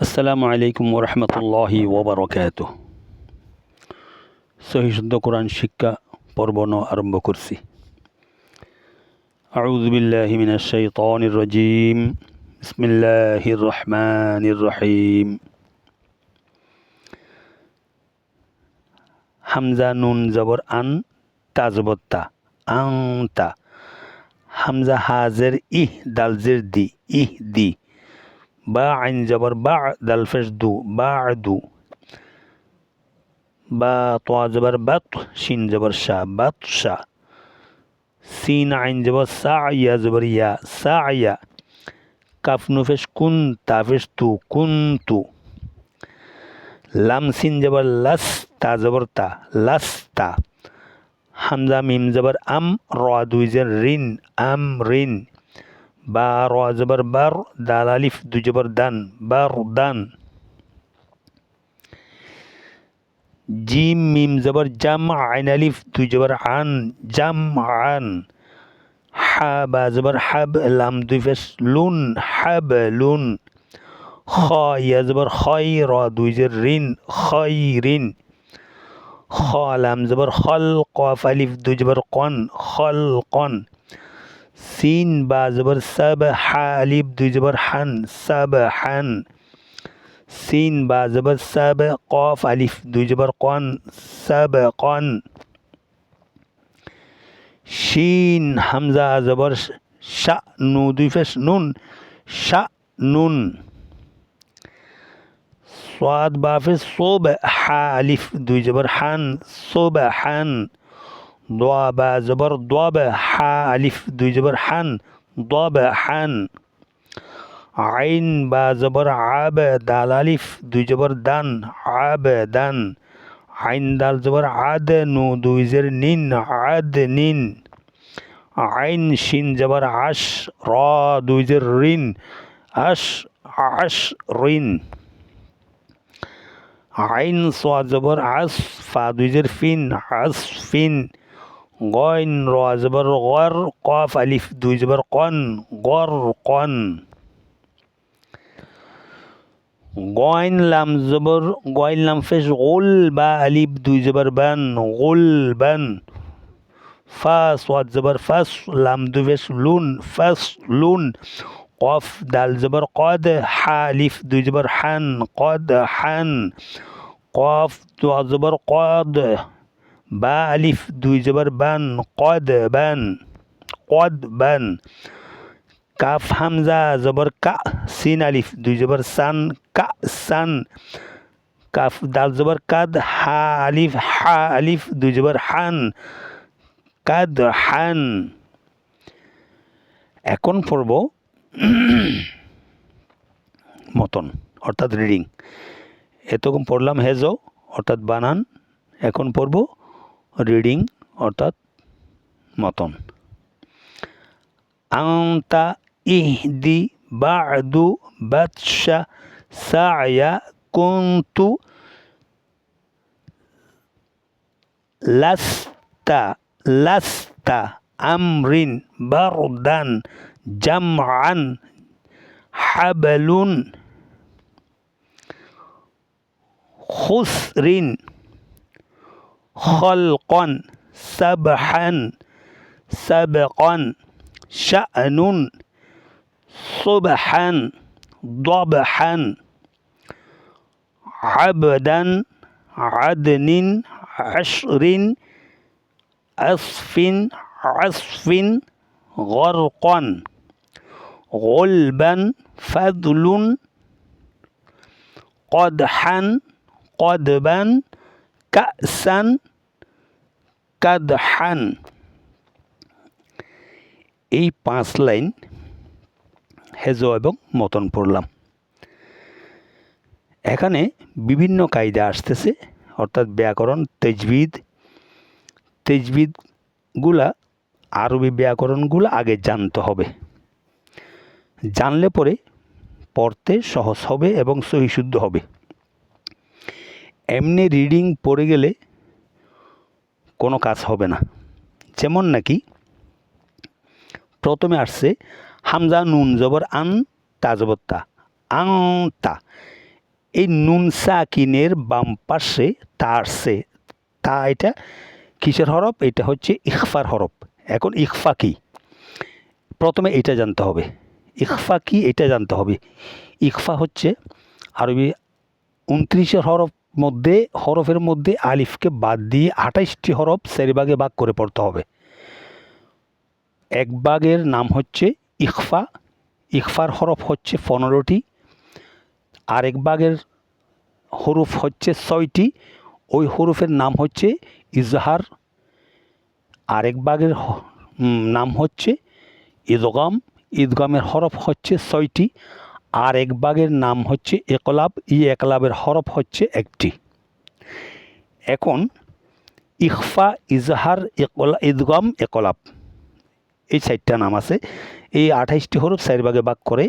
আসসালামু আলাইকুম ওরহমতুল্লাহি ওবরকাতুহ। সহি শুদ্ধ কোরআন শিক্ষা পর্ব আরম্ভ করছি। আউযু বিল্লাহি মিনাশ শাইতানির রাজীম। বিসমিল্লাহির রহমানির রহিম। হামজা নুন জবর আন, তা জবর তা, আংতা। হামজা হাজের ইহ, দাল জের দি, ইহ দি। বা আইন জবর বা, দাল ফেশ দু, বা দু। বা তোয়া জবর বাত, শিন জবর শাহ, বাত শাহ। সিন আইন জবর সা, ইয়া জবর ইয়া, সা ইয়া। কাফ নুফেশ কুন, তাফেশ তু, কুন তু। লাম সিন জবর লাস, তা জবর তা, লাস তা। হামজা মিম জবর আম, র দুই জের রিন, আম রিন। বা র জবর বার, দাল আলিফ দুই জবর দান, বার দান। জিম মিম জবর জাম, আইন আলিফ দুই জবর আন, জাম আন। হা বা জবর হাব, লাম দুই ফেস লুন, হাব লুন। খ ইয়া জবর খয়, র দুই জের রিন, খয় রিন। খ লাম জবর খল, কফ আলিফ দুই জবর কন, খল কন। সিন বা জবর সাব, হা আলিফ দুই জবর হান, সাব হান। সিন বা জবর সাব, কফ আলিফ দুই জবর কন, সাব কন। শিন হামজা জবর শা, নু দুই ফেস নুন, শা নুন। সাদ বা ফেস সোব, হা আলিফ দুই জবর হান, সোব হান। দোয়া বা জবর দোয়াব, হা আলিফ দুই জবর হান, দোয়াব হান। আইন বা জবর আব, দাল আলিফ দুই জবর দান, আব দান। আইন দাল জবর আদ, নু দুই জের নিন, আদ নিন। আইন শিন জবর আশ, র দুই জের রিন, আশ আশ রিন। আইন সোয়া জবর আস, ফা দুই জের ফিন, আস ফিন। গইন র জবর গর, কফ আলিফ দুই জবর কন, গর কন। গইন লাম জবর, গইন লাম ফেস গোল, বা আলিফ দুই জবর বান, গোল বান। ফা সোয়াদ জবর ফাস, লাম দুই ফেস লুন, ফাস লুন। কফ দাল জবর কদ, হা আলিফ দুই জবর হান, কদ হান। কফ তোয়া জবর কদ, বা আলিফ দুই জবর বান, কদ বান, কদ বান। কাফ হামজা জবর কা, সিন আলিফ দুই জবর সান, কা সান। কাফ দাল জবর কাদ, হা আলিফ দুই জবর হান, কাদ হান। এখন পড়ব মতন অর্থাৎ রিডিং। এতক্ষণ পড়লাম হেজো অর্থাৎ বানান, এখন পড়ব রিডিং অর্থাৎ মতন। আংতা ইহদি বাদু বাদশা সায়া কুনতু লাস্তা লাস্তা আমরিন বারদান জামআন হাবলুন খুসরিন খলকন সাবহান সাবকন শা'নুন সুবহান দবহান আবদান আদনিন আশরিন আসফিন আসফিন গরকন গুলবান ফাদলুন কদহান কদবান কাসান কাদহান। এই 5 লাইন হেজো এবং মতন পড়লাম। এখানে বিভিন্ন কায়দা আসতেছে অর্থাৎ ব্যাকরণ, তেজবিদগুলা আরবি ব্যাকরণগুলো আগে জানতে হবে। জানলে পরে পড়তে সহজ হবে এবং সহিশুদ্ধ হবে। এমনি রিডিং পড়ে গেলে কোনো কাজ হবে না। যেমন নাকি প্রথমে আসছে হামজা নুন জবর আন, তা জবর তা, আং তা। এই নুন সাকিনের বাম পাশে তা আসছে। তা এটা কিসের হরফ? এটা হচ্ছে ইখফার হরফ। এখন ইখফা কি, প্রথমে এটা জানতে হবে। ইখফা কি এটা জানতে হবে। ইখফা হচ্ছে আরবি 29 হরফের মধ্যে আলিফকে বাদ দিয়ে 28টি হরফ 4 ভাগে ভাগ করে পড়তে হবে। এক ভাগের নাম হচ্ছে ইখফা, ইখফার হরফ হচ্ছে 15টি। আরেক ভাগের হরফ হচ্ছে 6টি, ওই হরফের নাম হচ্ছে ইজহার। আরেক ভাগের নাম হচ্ছে ইদগাম, ইদগামের হরফ হচ্ছে 6টি। আর এক ভাগের নাম হচ্ছে একলাব, এই একলাবের হরফ হচ্ছে 1টি। এখন ইখফা, ইজহার, ইদগাম, একলাব, এই 4টা নাম আছে। এই 28টি হরফ 4 ভাগে ভাগ করে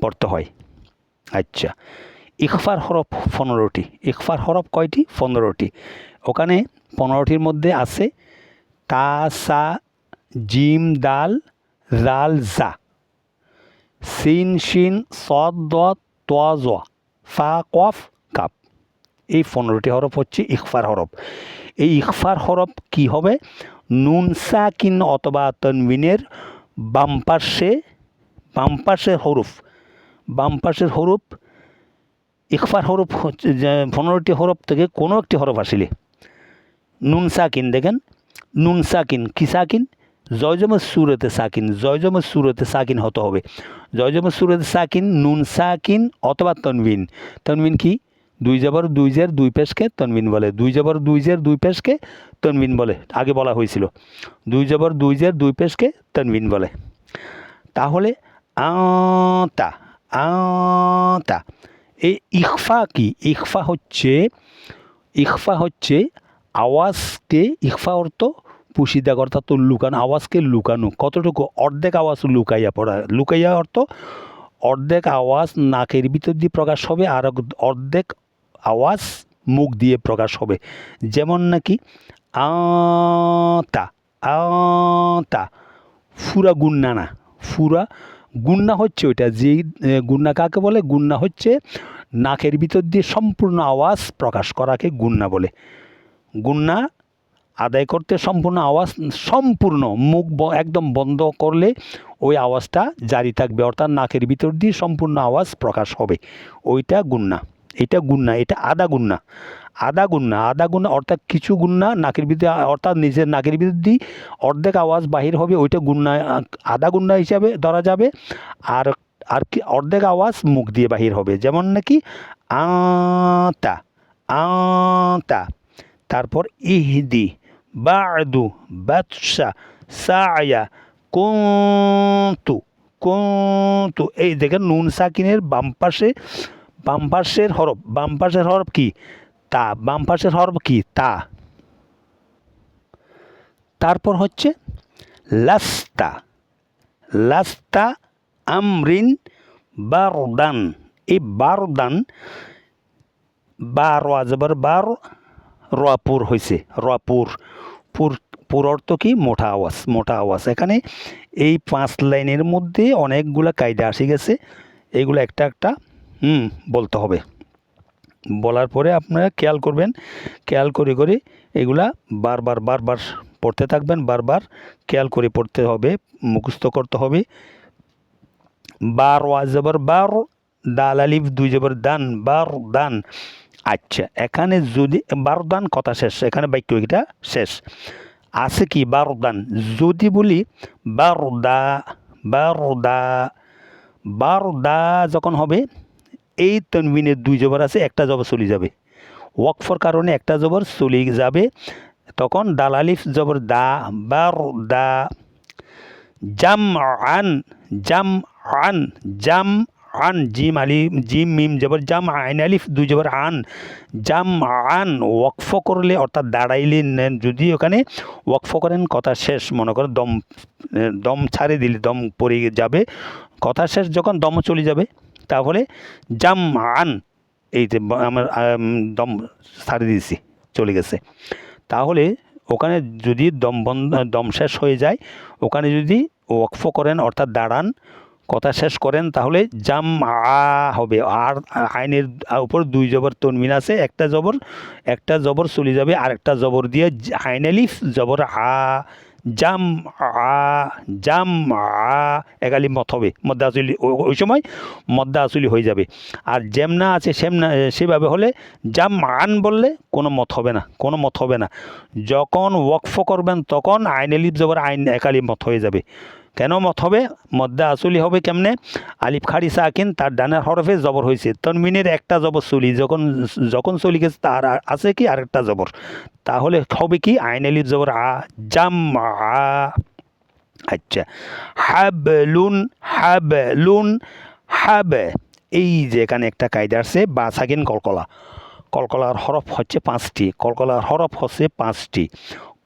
পড়তে হয়। আচ্ছা, ইখফার হরফ 15টি। ইখফার হরফ কয়টি? 15টি। ওখানে 15টির মধ্যে আছে তা, সা, জিম, দাল, জাল, জা, সিন, শিন, সদ, দত, তোয়া, জোয়া, ফা, কফ, কাপ। এই 15টি হরফ হচ্ছে ইখফার হরফ। এই ইখফার হরফ কি হবে? নুন সাকিন অথবা তনবিনের বাম পাশের হরফ ইখফার হরফ হচ্ছে 15টি হরফ থেকে কোনো একটি হরফ আসলে নুন সাকিন, দেখেন নুন সাকিন কি সাকিন? জয়জমের সুরতে সাকিন, জয়জমের সুরতে সাকিন হতে হবে। জয়জমের সুরতে সাকিন, নুন সাকিন অথবা তনবিন। তনবিন কি? 2 জবর 2 জের 2 পেশকে তনবিন বলে। 2 জবর 2 জের 2 পেশকে তনবিন বলে, আগে বলা হয়েছিল। 2 জবর 2 জের 2 পেশকে তনবিন বলে। তাহলে আতা, আতা। এই ইখফা কি? ইখফা হচ্ছে আওয়াজকে, ইখফা অর্থ পুশিদা, অর্থাৎ লুকানো, আওয়াজকে লুকানো। কতটুকু? অর্ধেক আওয়াজ লুকাইয়া পড়া। লুকাইয়া অর্থ অর্ধেক আওয়াজ নাকের ভিতর দিয়ে প্রকাশ হবে, আর অর্ধেক আওয়াজ মুখ দিয়ে প্রকাশ হবে। যেমন নাকি আতা, আতা, ফুরা গুন্না না, ফুরা গুন্না হচ্ছে ওইটা। যেই গুন্না কাকে বলে? গুন্না হচ্ছে নাকের ভিতর দিয়ে সম্পূর্ণ আওয়াজ প্রকাশ করাকে গুন্না বলে। গুন্না আদায় করতে সম্পূর্ণ আওয়াজ, সম্পূর্ণ মুখ একদম বন্ধ করলে ওই আওয়াজটা জারি থাকবে, অর্থাৎ নাকের ভিতর দিয়ে সম্পূর্ণ আওয়াজ প্রকাশ হবে, ওইটা গুন্না। এটা গুন্না, এটা আদা গুন্না। আদা গুন্না অর্থাৎ কিছু গুন্না নাকের ভিতরে, অর্থাৎ নিজের নাকের ভিতর দিয়ে অর্ধেক আওয়াজ বাহির হবে, ওইটা গুন্না, আদা গুন্না হিসাবে ধরা যাবে। আর আর কি অর্ধেক আওয়াজ মুখ দিয়ে বাহির হবে, যেমন নাকি আতা, আতা। তারপর ইহদি, বাদু, বাদশা, সায়া, কুন্তু, কুন্তু। এই দেখেন নুন সাকিনের বাম পাশের হরফ কি? তা। বাম পাশের হরফ কি? তা। তারপর হচ্ছে লাস্তা, লাস্তা আমরিন বারদান। এই বারদান, বার আজবার বার, রপুর হয়েছে, রপুর, পুর অর্থ কি? মোটা আওয়াজ, মোটা আওয়াজ। এখানে এই 5 লাইনের মধ্যে অনেকগুলা কায়দা আসে গেছে, এইগুলো একটা একটা বলতে হবে। বলার পরে আপনারা খেয়াল করবেন, খেয়াল করে এগুলা বারবার পড়তে থাকবেন, বারবার খেয়াল করে পড়তে হবে, মুখস্থ করতে হবে। বার ওয়াজবর বার, দাল আলিফ 2 জবর দান, বার দান। আচ্ছা, এখানে যদি বারদান কথা শেষ, এখানে বাক্য এটা শেষ। আছে কি? বারদান। যদি বলি বারদা, বারদা, বারদা যখন হবে, এই তনবিনের 2 জবর আছে, একটা জবর চলে যাবে, ওয়াকফর কারণে একটা জবর চলে যাবে, তখন দাল আলিফ জবর দা, বারদা। জাম আন, জাম আন, জাম আন, জিম আলিফ, জিম মিম জবর জাম, আইন আলিফ 2 জবর আন, জাম আন। ওয়াকফ করলে অর্থাৎ দাঁড়াইলে, যদি ওখানে ওয়াকফ করেন কথা শেষ, মনে করেন দম ছাড়ে দিলে দম পড়ে যাবে, কথা শেষ যখন দম চলে যাবে, তাহলে জাম আন, এই যে আমার দম ছাড়ে দিয়েছি, চলে গেছে, তাহলে ওখানে যদি দম শেষ হয়ে যায়, ওখানে যদি ওয়াকফ করেন অর্থাৎ দাঁড়ান, কথা শেষ করেন তাহলে জাম হবে। আর আইনের উপর 2 জবর তনবিন আছে, একটা জবর চলে যাবে আরেকটা জবর দিয়ে আইন আলিফ জবর জাম জাম একালি মত হবে, মদ্দা আসলি ওই সময় মদ্দা আসলি হয়ে যাবে। আর যেমনা আছে সেভাবে হলে জাম বললে কোনো মত হবে না। যখন ওয়াকফ করবেন তখন আইন আলিফ জবর আইন একালি মত হয়ে যাবে। কেন মত হবে? মদ্দা আসলি হবে কেমনে? আলিফ খাড়ি সাকিন তার ডানের হরফে জবর হয়েছে, তনমিনের একটা জবর চলি যখন চলি গেছে তার আছে কি আরেকটা জবর, তাহলে হবে কি আইন আলিফ জবর জাম আচ্ছা, হাবলুন এই যে এখানে একটা কায়দা আছে, বা সাকিন কলকলার হরফ হচ্ছে 5টি,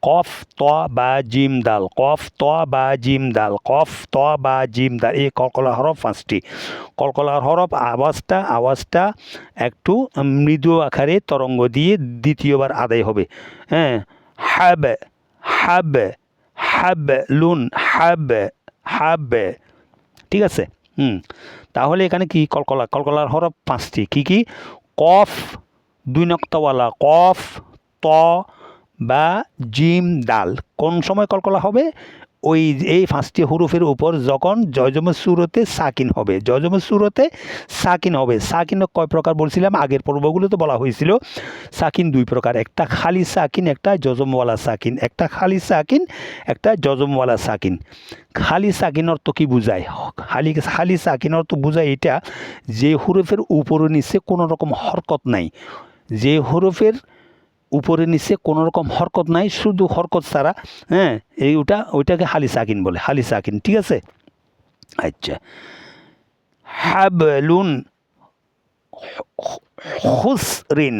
কফ ত বা জিম দাল, এই কলকলার হরফ 5টি। কলকলার হরফ আওয়াজটা একটু মৃদু আকারে তরঙ্গ দিয়ে দ্বিতীয়বার আদায় হবে। হ্যাঁ, হাবলুন ঠিক আছে। তাহলে এখানে কি কলকলার হরফ 5টি, কি কফ 2 নক্তাওয়ালা, কফ ত বা জিম দাল। কোন সময় কলকলা হবে? এই 5টি হুরুফের উপর যখন জজমের সুরতে সাকিন হবে, সাকিন কয় প্রকার বলছিলাম আগের পর্বগুলোতে বলা হয়েছিল। সাকিন 2 প্রকার, একটা খালি সাকিন, একটা জজমওয়ালা সাকিন। খালি সাকিন অর্থ কি বুঝায়? খালি সাকিন অর্থ বুঝায় এটা যে হুরুফের উপরে নিচে কোনো রকম হরকত নাই, শুধু হরকত ছাড়া। হ্যাঁ, ওইটাকে খালি সাকিন বলে, ঠিক আছে। আচ্ছা, হাবলুন খুসরিন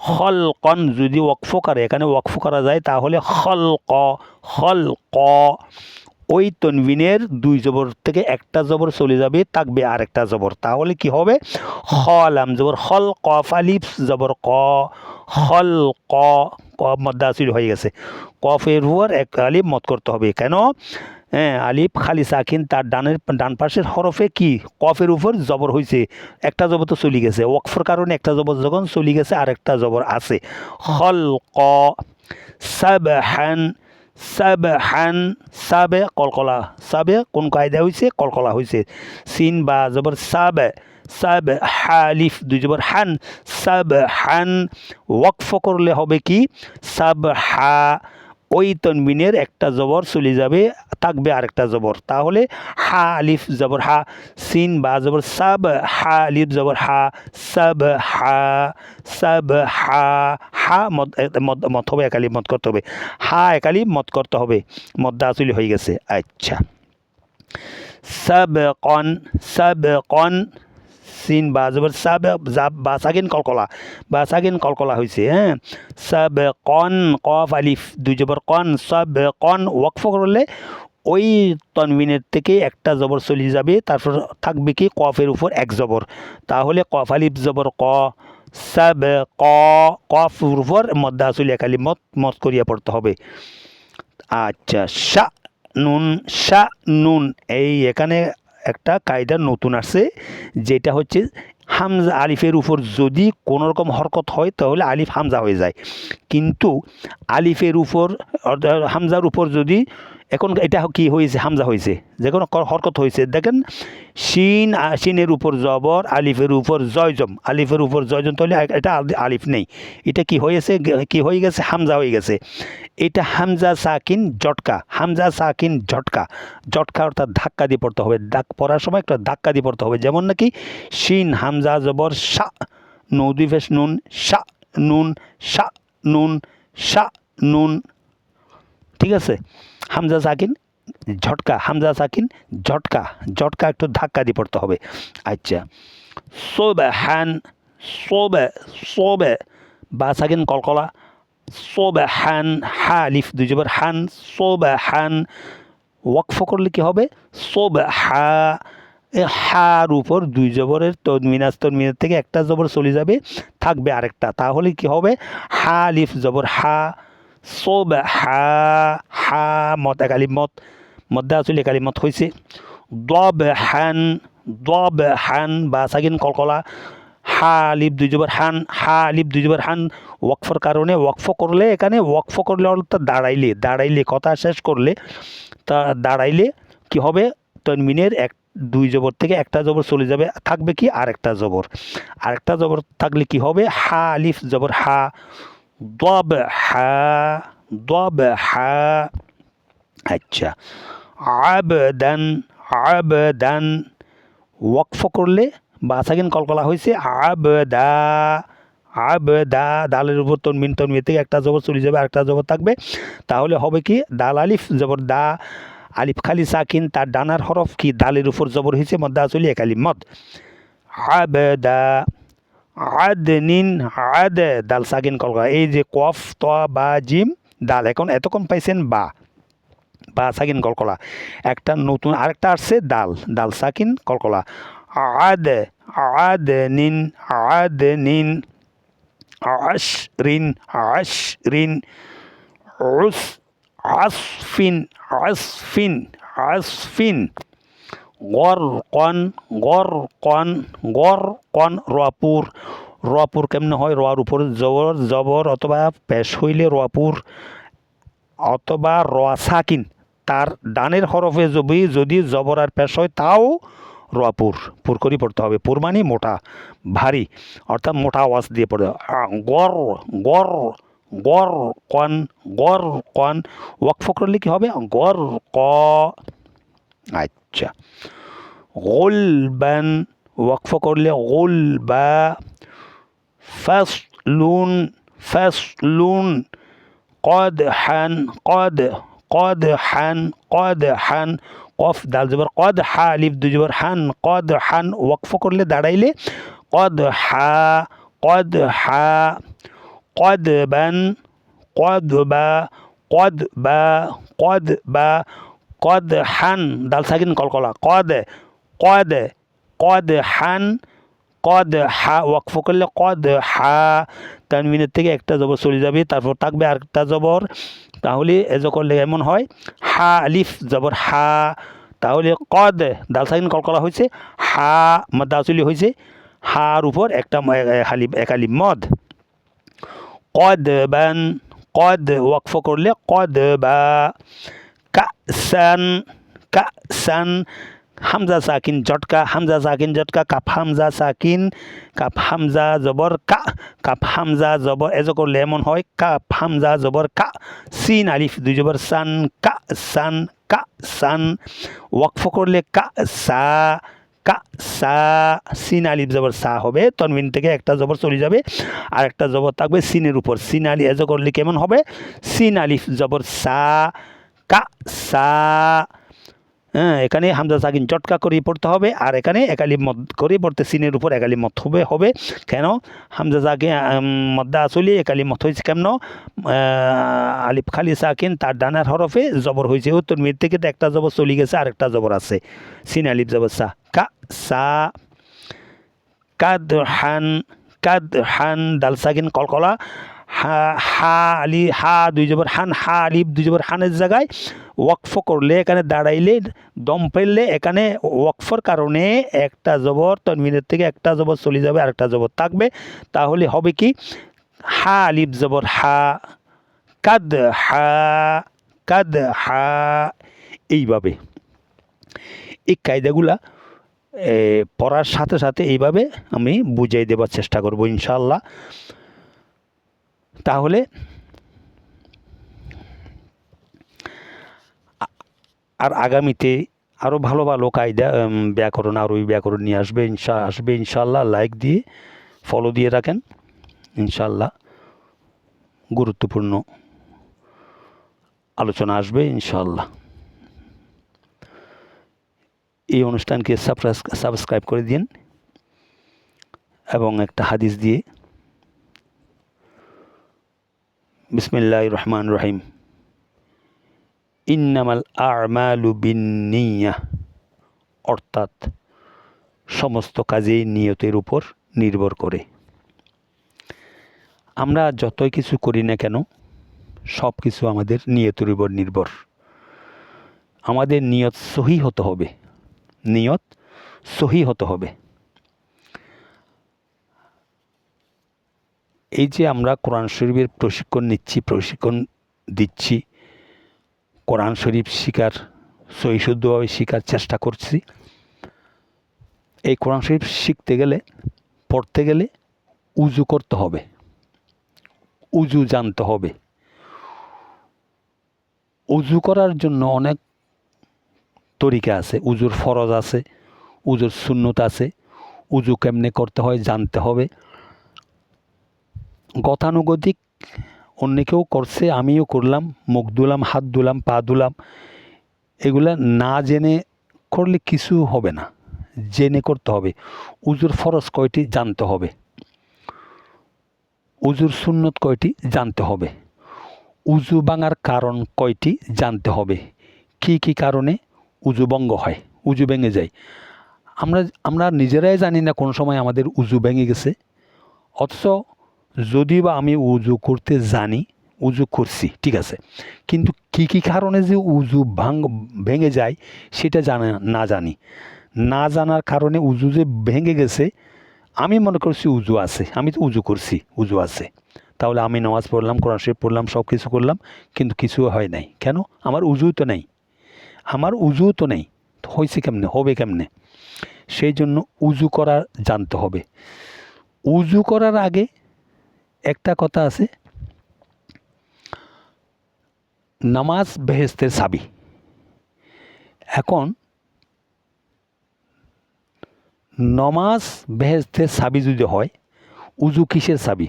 খলকন যদি ওয়াকফ করে, এখানে ওয়াকফ করা যায় তাহলে খলক ওই তনবিনের 2 জবর থেকে একটা জবর চলে যাবে, থাকবে আরেকটা জবর, তাহলে কি হবে? লাম জবর খল, কফ আলিফ জবর খলক, মদ্দা আসলি হয়ে গেছে। কফের উপর এক আলিফ মত করতে হবে। কেন? আলিফ খালি সাকিন তার ডান পাশের হরফে কি কফের উপর জবর হয়েছে, একটা জবর তো চলে গেছে, ওয়াকফের কারণে একটা জবর যখন চলে গেছে আরেকটা জবর আছে। খলক সাবে কলকলা, কোন কায়দা হয়েছে? কলকলা হয়েছে। সিন বা জবর হালিফ 2 জবর হান, ওয়াকফ করলে হবে কি হা, ওই তনবিনের একটা জবর চলে যাবে, থাকবে আরেকটা জবর, তাহলে হা আলিফ জবর হা, সিন বা জবর হা আলিফ জবর হা, মত হবে, একালি মত করতে হবে, একালি মত করতে হবে, মদ্দা আসলি হয়ে গেছে। আচ্ছা, সাবকন সিন বা জবর বা সাকিন কলকলা হয়েছে। হ্যাঁ, সাবকন কফ আলিফ 2 জবর সাবকন, ওয়াকফ করলে ওই তনবিনের থেকে একটা জবর চলে যাবে, তারপর থাকবে কি কফের উপর এক জবর, তাহলে কফ আলিফ জবর কফের উপর মদ্দা আসলি একালি মত করিয়া পড়তে হবে। আচ্ছা, নুন এই এখানে একটা কায়দা নতুন আসছে, যেটা হচ্ছে হামজা আলিফের উপর যদি কোনো রকম হরকত হয় তাহলে আলিফ হামজা হয়ে যায়, কিন্তু আলিফের উপর হামজার উপর যদি এখন এটা কি হয়েছে? হামজা হয়েছে, যে কোনো হরকত হয়েছে। দেখেন, শিনের উপর জবর, আলিফের উপর জয়জম, তাহলে এটা আলিফ নেই, এটা কি হয়েছে? হয়ে গেছে? হামজা হয়ে গেছে। এটা হামজা সাকিন ঝটকা, অর্থাৎ ধাক্কা দিয়ে পড়তে হবে, পড়ার সময় একটা ধাক্কা দিয়ে পড়তে হবে। যেমন নাকি শিন হামজা জবর শা, নদী ফেস নুন, নুন, ঠিক আছে। হামজা সাকিন ঝটকা, একটু ধাক্কা দিয়ে পড়তে হবে। আচ্ছা, সোবে বা সাকিন কলকলা, সোবহান হা আলিফ 2 জবর হান, সোবহান, ওয়াকফ করলে কি হবে? হার উপর 2 জবরের তনমিনের থেকে একটা জবর চলে যাবে, থাকবে আরেকটা, তাহলে কি হবে? হা আলিফ জবর হা, সুবহা হা মদ একালিপ মদ মধ্যে আসলে একালিপ মদ হয়েছে দবহান বা সাকিন কলকলা হা আলিফ দুই জবর হান হা আলিফ দুই জবর হান ওয়াকফর কারণে ওয়াকফ করলে এখানে ওয়াকফ করলে অর্থাৎ দাঁড়াইলে কথা শেষ করলে তা দাঁড়াইলে কি হবে তনমিনের দুই জবর থেকে একটা জবর চলে যাবে থাকবে কি আরেকটা জবর থাকলে কি হবে হা আলিফ জবর হা দবহা আচ্ছা আবদান ওয়াকফ করলে বা সাকিন কলকলা হয়েছে আবদা দালের উপর তনমিন থেকে একটা জবর চলে যাবে আরেকটা জবর থাকবে তাহলে হবে কি দাল আলিফ জবর দা আলিফ খালি সাকিন তার ডানার হরফ কি দালের উপর জবর হয়েছে মধ্যে আসলে একালিপ মদ আবদা আদনিন আদ দাল সাকিন কলকলা এই যে কফ ত বা জিম দাল এতক্ষণ পাইছেন বা সাকিন কলকলা একটা নতুন আরেকটা আসছে দাল সাকিন কলকলা আদনিন আশরিন আসফিন গরকন রপুর কেমনে হয় রোয়ার উপর জবর অথবা পেশ হইলে রপুর অথবা রোয়া সাকিন তার ডানের হরফে যদি জবর আর পেশ হয় তাও রপুর পুর করে পড়তে হবে পুর মানে মোটা ভারী অর্থাৎ মোটা আওয়াজ দিয়ে পড়তে হবে গরকন ওয়াকফ করলে কি হবে ক আচ্ছা গোলবান ওয়াকফ করলে গোলবা ফাসলুন قدحان কফ দাল জবর কদ হা আলিফ দুই জবর হান ওয়াকফ করলে দাঁড়াইলে কদবান কদহান দাল সাকিন কলকলা কদহান হা ওয়াকফ করলে হা তানমিনের থেকে একটা জবর চলে যাবে তারপর থাকবে আরেকটা জবর তাহলে এজো করলে এমন হয় হা আলিফ জবর হা তাহলে দাল সাকিন কলকলা হয়েছে হা মাদ্দা আসলি হয়েছে হার উপর একটা একালিপ মদ কদবান ওয়াকফ করলে কদবা কাসান হামজা সাকিন জটকা কাপ হামজা জবর কাপ হামজা জবর এজো করলে এমন হয় কাপ হামজা জবর কা সিন আলিফ দুই জবর সান ওয়াকফ করলে সা সিন আলিফ জবর সা হবে তনমিন থেকে একটা জবর চলে যাবে আর একটা জবর থাকবে সিনের উপর সিন আলি এজো করলে কেমন হবে সিন আলিফ জবর সা এখানে হামজা সাকিন চটকা করে পড়তে হবে আর এখানে একালিপ মদ করে পড়তে সিনের উপর একালিপ মত হবে কেন হামজা সাকিন মদ্দা আসলে একালিপ মত হয়েছে কেমন আলিফ খালি সাকিন তার ডানার হরফে জবর হয়েছে উত্তর মির থেকে তো একটা জবর চলে গেছে আর একটা জবর আছে সিন আলিফ জবর সা কাদহান দাল সাকিন কলকলা হা দুই জবর হা আলিফ দুই জবর হানের জায়গায় ওয়াকফ করলে এখানে দাঁড়াইলে দম ফেললে এখানে ওয়াকফর কারণে একটা জবর তনমিনের থেকে একটা জবর চলে যাবে আর একটা জবর থাকবে তাহলে হবে কি হা আলিফ জবর হা কাদহা এইভাবে এই কায়দাগুলা পড়ার সাথে সাথে এইভাবে আমি বুঝাই দেবার চেষ্টা করব ইনশাআল্লাহ তাহলে আর আগামীতে আরও ভালো কায়দা ব্যাকরণ আরবি ব্যাকরণ নিয়ে আসবে ইনশাআল্লাহ লাইক দিয়ে ফলো দিয়ে রাখেন ইনশাআল্লাহ গুরুত্বপূর্ণ আলোচনা আসবে ইনশাআল্লাহ এই অনুষ্ঠানকে সাবস্ক্রাইব করে দিন এবং একটা হাদিস দিয়ে বিসমিল্লাহির রহমানির রহিম ইন্নামাল আ'মালু বিন্নিয়াহ অর্থাৎ সমস্ত কাজেই নিয়তের উপর নির্ভর করে আমরা যতই কিছু করি না কেন সব কিছু আমাদের নিয়তের উপর নির্ভর। আমাদের নিয়ত সহি হতে হবে, নিয়ত সহি হতে হবে। এই যে আমরা কোরআন শরীফের প্রশিক্ষণ দিচ্ছি, কোরআন শরীফ শিখার, সহি শুদ্ধভাবে শিখার চেষ্টা করছি। এই কোরআন শরীফ শিখতে গেলে, পড়তে গেলে উজু করতে হবে, উজু জানতে হবে। উজু করার জন্য অনেক তরিকা আছে, উজুর ফরজ আছে, উজুর সুন্নত আছে। উজু কেমনে করতে হয় জানতে হবে। গতানুগতিক অন্য কেউ করছে, আমিও করলাম, মুখ ধুলাম, হাত ধুলাম, পা ধুলাম, এগুলা না জেনে করলে কিছু হবে না, জেনে করতে হবে। উজুর ফরজ কয়টি জানতে হবে, উজুর সুন্নত কয়টি জানতে হবে, উজু ভাঙার কারণ কয়টি জানতে হবে, কি কি কারণে উজু ভঙ্গ হয়, উজু ভেঙে যায়। আমরা নিজেরাই জানি না কোন সময় আমাদের উজু ভেঙে গেছে, অথচ যদি বা আমি উজু করতে জানি, উজু করছি ঠিক আছে, কিন্তু কি কি কারণে যে উজু ভেঙে যায় সেটা না জানার কারণে উজু যে ভেঙে গেছে, আমি মনে করছি উজু আছে, আমি তো উজু করছি, উজু আছে, তাহলে আমি নামাজ পড়লাম, কোরআন শরীফ পড়লাম, সব কিছু করলাম, কিন্তু কিছু হয় নাই। কেন? আমার উজু তো নেই, হয়েছে কেমনে, হবে কেমনে? সেই জন্য উজু করা জানতে হবে। উজু করার আগে একটা কথা আছে, নামাজ বেহেস্তের চাবি। এখন নামাজ বেহেস্তের চাবি যদি হয়, উজু কিসের চাবি?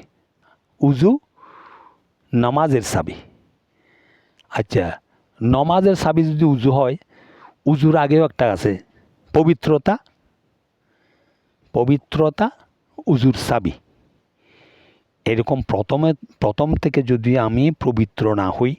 উজু নামাজের চাবি। আচ্ছা, নামাজের চাবি যদি উজু হয়, উজুর আগেও একটা আছে, পবিত্রতা উজুর চাবি। এরকম প্রথম থেকে যদি আমি পবিত্র না হই,